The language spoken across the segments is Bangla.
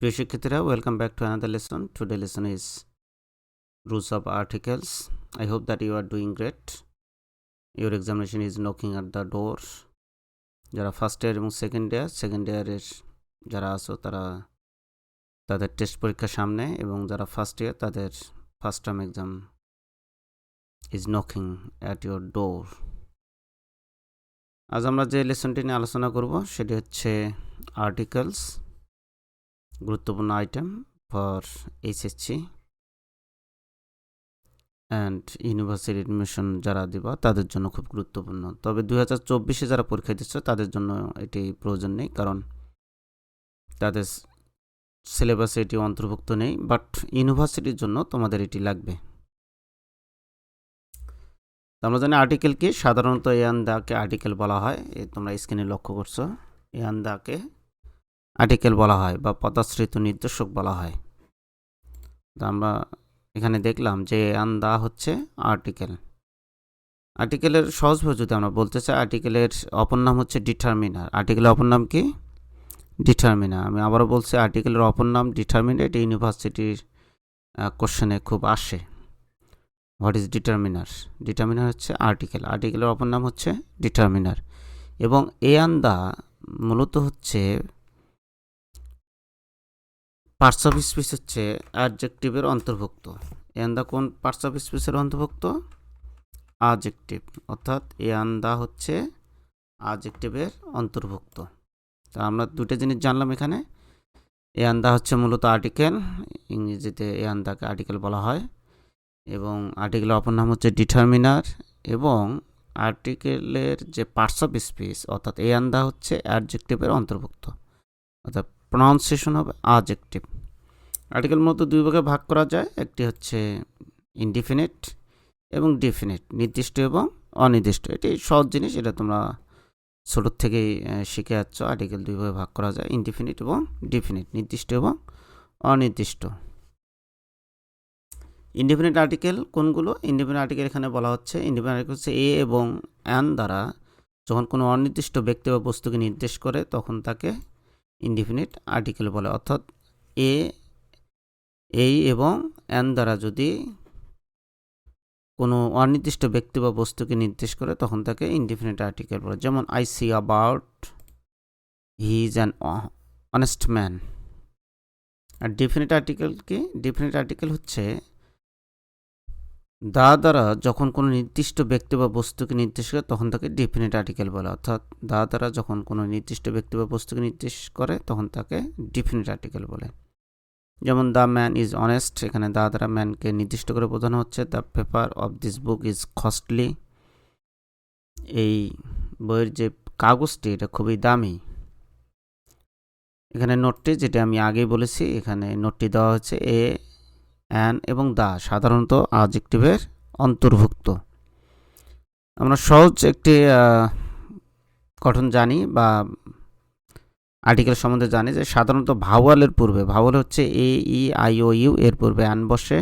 প্রিয় শিক্ষার্থীরা, welcome back to another lesson. Today lesson is rules of articles. I hope that you are doing great. Your examination is knocking at the door. যারা ফার্স্ট ইয়ার এবং সেকেন্ড ইয়ারের যারা আছো তারা তাদের টেস্ট পরীক্ষা সামনে, এবং যারা ফার্স্ট ইয়ার তাদের first term exam is knocking at your door. আজ আমরা যে লেসনটি নিয়ে আলোচনা করব সেটি হচ্ছে আর্টিকেলস, গুরুত্বপূর্ণ item for HSC and university admission যারা দিবা তাদের জন্য খুব গুরুত্বপূর্ণ. তবে 2024-এ যারা পরীক্ষা দিচ্ছে তাদের জন্য এটি প্রয়োজন নেই, কারণ তাদের সিলেবাসে এটি অন্তর্ভুক্ত নেই, বাট ইউনিভার্সিটির জন্য তোমাদের এটি লাগবে. আমরা জানি আর্টিকেল কি, সাধারণত এ আন্দাকে আর্টিকেল বলা হয়. তোমরা স্ক্রিনে লক্ষ্য করছো, এ আন্দাকে আর্টিকেল বলা হয় বা পদাশ্রিত নির্দেশক বলা হয়. তো আমরা এখানে দেখলাম যে আন্দা হচ্ছে আর্টিকেল. আর্টিকেলের সহজভাবে যদি আমরা বলতে চাই, আর্টিকেলের অপর নাম হচ্ছে ডিটারমিনার. আর্টিকেলের অপর নাম কি? ডিটারমিনার. আমি আবারও বলছি, আর্টিকেলের অপর নাম ডিটারমিনার. এটি ইউনিভার্সিটির কোশ্চেনে খুব আসে. What is determiner? ডিটারমিনার হচ্ছে আর্টিকেল, আর্টিকেলের অপর নাম হচ্ছে ডিটারমিনার. এবং এ আন্দা মূলত হচ্ছে পার্টস অফ স্পিচ হচ্ছে অ্যাডজেক্টিভের অন্তর্ভুক্ত. এ আন্দা কোন পার্টস অফ স্পিচের অন্তর্ভুক্ত? অ্যাডজেক্টিভ. অর্থাৎ এ আন্দা হচ্ছে অ্যাডজেক্টিভের অন্তর্ভুক্ত. তা আমরা দুটো জিনিস জানলাম এখানে. এ আন্দা হচ্ছে মূলত আর্টিকেল, ইংরেজিতে এ আন্দাকে আর্টিকেল বলা হয়, এবং আর্টিকেলের অপর নাম হচ্ছে ডিটারমিনার. এবং আর্টিকেলের যে পার্টস অফ স্পিচ অর্থাৎ এ আন্দা হচ্ছে অ্যাডজেক্টিভের অন্তর্ভুক্ত, অর্থাৎ প্রনাউন্সিয়েশন হবে অ্যাডজেক্টিভ. আর্টিকেল মূলত দুই ভাগে ভাগ করা যায়. একটি হচ্ছে ইনডিফিনিট এবং ডিফিনিট, নির্দিষ্ট এবং অনির্দিষ্ট. এটি সহজ জিনিস, এটা তোমরা ছোটোর থেকেই শিখে যাচ্ছ. আর্টিকেল দুই ভাগে ভাগ করা যায়, ইনডিফিনিট এবং ডিফিনিট, নির্দিষ্ট এবং অনির্দিষ্ট. ইনডিফিনিট আর্টিকেল কোনগুলো? ইনডিফিনিট আর্টিকেল এখানে বলা হচ্ছে, ইনডিফিনিট আর্টিকেল হচ্ছে এ এবং অ্যান দ্বারা যখন কোনো অনির্দিষ্ট ব্যক্তি বা বস্তুকে নির্দেশ করে তখন তাকে ইনডিফিনিট আর্টিকেল বলে. অর্থাৎ এই এবং অ্যান দ্বারা যদি কোনো অনির্দিষ্ট ব্যক্তি বা বস্তুকে নির্দেশ করে তখন তাকে ইনডিফিনিট আর্টিকেল বলে. যেমন I see about he is an honest man. আর ডিফিনিট আর্টিকেল কি? ডিফিনিট আর্টিকেল হচ্ছে দ্বারা যখন কোনো নির্দিষ্ট ব্যক্তি বা বস্তুকে নির্দেশ করে তখন তাকে ডিফিনিট আর্টিকেল বলে. অর্থাৎ দ্বারা যখন কোনো নির্দিষ্ট ব্যক্তি বা বস্তুকে নির্দেশ করে তখন তাকে ডিফিনিট আর্টিকেল বলে. যেমন দ্য ম্যান ইজ অনেস্ট, এখানে দ্বারা ম্যানকে নির্দিষ্ট করে বোঝানো হচ্ছে. The paper of this book is costly, এই বইয়ের যে কাগজটি এটা খুবই দামি. এখানে নোটটি, যেটা আমি আগেই বলেছি, এখানে নোটটি দেওয়া হচ্ছে এ, অ্যান এবং দা সাধারণত অ্যাডজেক্টিভের অন্তর্ভুক্ত. আমরা সহজ একটি গঠন জানি বা আর্টিকেল সম্বন্ধে জানি যে সাধারণত ভাওয়ালের পূর্বে, ভাওয়াল হচ্ছে এ, ই, আই, ও, ইউ, এর পূর্বে অ্যান বসে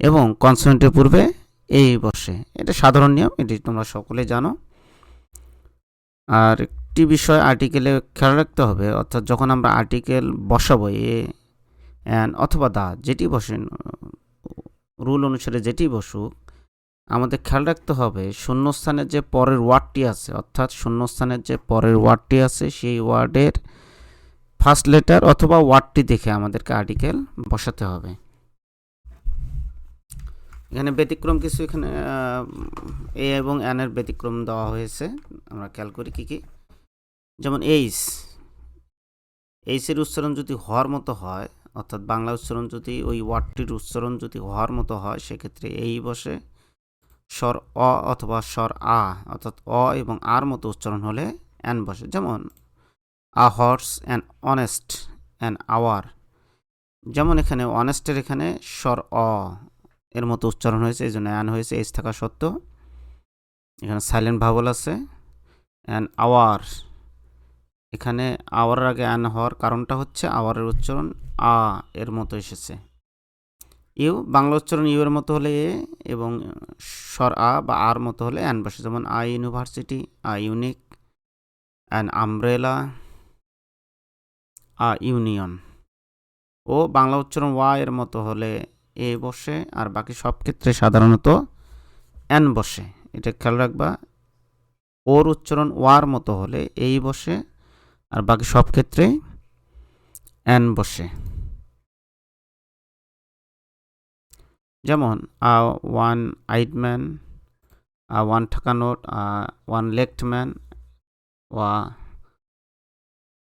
এবং কনসোনেন্টের পূর্বে এই বসে. এটা সাধারণ নিয়ম, এটি তোমরা সকলে জানো. আর একটি বিষয় আর্টিকেলে খেয়াল রাখতে হবে, অর্থাৎ যখন আমরা আর্টিকেল বসাবো এ, অ্যান অথবা দা, যেটি বসেন রুল অনুসারে যেটি বসুক, আমাদের খেয়াল রাখতে হবে শূন্যস্থানের যে পরের ওয়ার্ডটি আছে, অর্থাৎ শূন্যস্থানের যে পরের ওয়ার্ডটি আছে সেই ওয়ার্ডের ফার্স্ট লেটার অথবা ওয়ার্ডটি দেখে আমাদেরকে আর্টিকেল বসাতে হবে. এখানে ব্যতিক্রম কিছু, এখানে এ এবং অ্যানের ব্যতিক্রম দেওয়া হয়েছে. আমরা খেয়াল করি কী কী. যেমন এইচের উচ্চারণ যদি হওয়ার মতো হয়, অর্থাৎ বাংলা উচ্চারণ যদি ওই ওয়ার্ডটির উচ্চারণ যদি হওয়ার মতো হয়, সেক্ষেত্রে এই বসে. স্বর অ অথবা স্বর আ, অর্থাৎ অ এবং আর মতো উচ্চারণ হলে অ্যান বসে. যেমন a horse and honest and our. যেমন এখানে অনেস্টের এখানে স্বর অ এর মতো উচ্চারণ হয়েছে, এই জন্য অ্যান হয়েছে এইচ থাকা সত্ত্বেও. এখানে সাইলেন্ট ভাওয়াল আছে. অ্যান্ড আওয়ার, এখানে আওয়ারের আগে অ্যান হওয়ার কারণটা হচ্ছে আওয়ারের উচ্চারণ আ এর মতো এসেছে. ইউ, বাংলা উচ্চারণ ইউ এর মতো হলে এ এবং স্বর আ বা আর মতো হলে অ্যান বসে. যেমন a university, a unique, an umbrella, a union. ও বাংলা উচ্চারণ ওয়া এর মতো হলে এ বসে, আর বাকি সব ক্ষেত্রে সাধারণত এন বসে। এটা খেয়াল রাখবা, ওর উচ্চারণ ওয়ার মতো হলে এই বসে, আর বাকি সব ক্ষেত্রে এন বসে। যেমন one eyed man, one taka note, one legged man, ওয়া,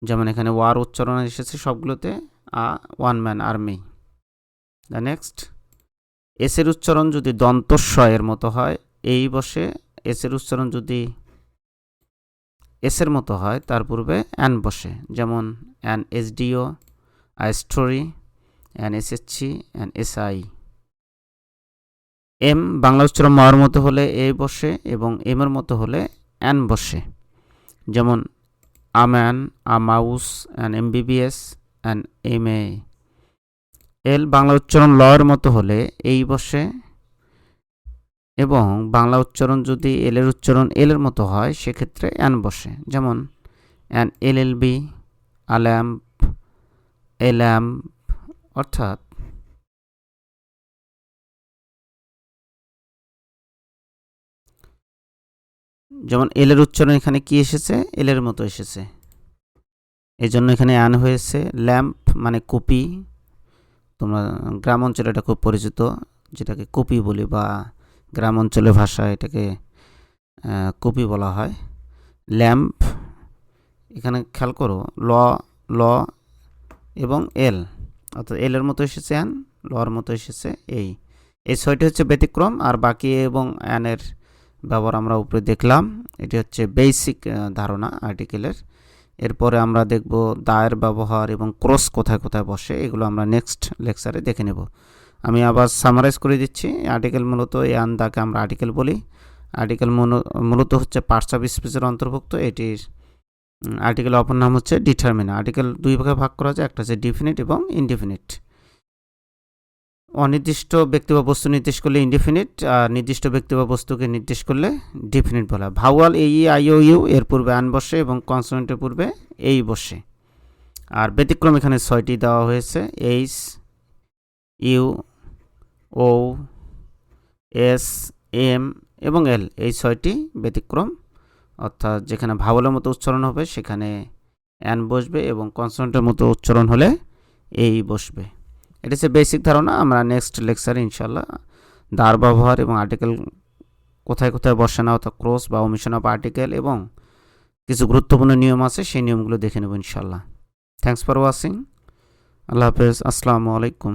যেমন এখানে ওয়ার উচ্চারণ এসেছে সবগুলোতে one man army. The next, এসের উচ্চারণ যদি দন্তস্ব এর মতো হয় এই বসে, এসের উচ্চারণ যদি এসের মতো হয় তার পূর্বে অ্যান বসে। যেমন an SDO, story, an SSC, an SI. M Bangla উচ্চারণ মার মতো হলে এ বসে এবং এম এর মতো হলে অ্যান বসে। যেমন a man, a mouse, an MBBS, an MA. L Bangla উচ্চারণ ল এর মতো হলে এই বসে এবং বাংলা উচ্চারণ যদি এল এর উচ্চারণ এল এর মতো হয় সেক্ষেত্রে অ্যান বসে। যেমন an LLB, a lamp, A lamp. অর্থাৎ যেমন এল এর উচ্চারণ এখানে কি এসেছে, এল এর মতো এসেছে, এই জন্য এখানে অ্যান হয়েছে। ল্যাম্প মানে কপি, তোমরা গ্রাম অঞ্চলে এটা খুব পরিচিত, যেটাকে কপি বলি, বা গ্রাম অঞ্চলের ভাষায় এটাকে কপি বলা হয়। ল্যাম্প, এখানে খেয়াল করো ল, ল এবং এল, অর্থাৎ এল এর মতো এসেছে অ্যান, ল এর মতো এসেছে এই ছয়টি হচ্ছে ব্যতিক্রম। আর বাকি এবং অ্যানের ব্যবহার আমরা উপরে দেখলাম। এটি হচ্ছে বেসিক ধারণা আর্টিকেলের। এরপরে আমরা দেখব দায়ের ব্যবহার এবং ক্রস কোথায় কোথায় বসে, এগুলো আমরা নেক্সট লেকচারে দেখে নেব। আমি আবার সামারাইজ করে দিচ্ছি। আর্টিকেল মূলত এই আন্দাকে আমরা আর্টিকেল বলি। আর্টিকেল মূলত হচ্ছে পার্টস অফ স্পিচের অন্তর্ভুক্ত। এটির আর্টিকেল অপর নাম হচ্ছে ডিটারমিনার। আর্টিকেল দুই ভাগে ভাগ করা যায়, একটা হচ্ছে ডিফিনিট এবং ইনডিফিনিট। অনির্দিষ্ট ব্যক্তি বা বস্তু নির্দেশ করলে ইনডিফিনিট, আর নির্দিষ্ট ব্যক্তি বা বস্তুকে নির্দেশ করলে ডিফিনিট বলা। ভাওয়াল এই আই ও ইউ এর পূর্বে আন বসে এবং কনসোনেন্টের পূর্বে এই বসে। আর ব্যতিক্রম এখানে 6টি দেওয়া হয়েছে, H, U, O, S, M এবং এল, এই 6টি ব্যতিক্রম। অর্থাৎ যেখানে ভাওয়ালের মতো উচ্চারণ হবে সেখানে অ্যান বসবে এবং কনসোনেন্টের মতো উচ্চারণ হলে এই বসবে। এটা হচ্ছে বেসিক ধারণা। আমরা নেক্সট লেকচারে ইনশাল্লাহ দার ব্যবহার এবং আর্টিকেল কোথায় কোথায় বসে না, অর্থাৎ ক্রস বা ওমিশন অফ আর্টিকেল, এবং কিছু গুরুত্বপূর্ণ নিয়ম আছে সেই নিয়মগুলো দেখে নেব ইনশাল্লাহ। Thanks for watching. আল্লাহ হাফেজ। আসসালামু আলাইকুম।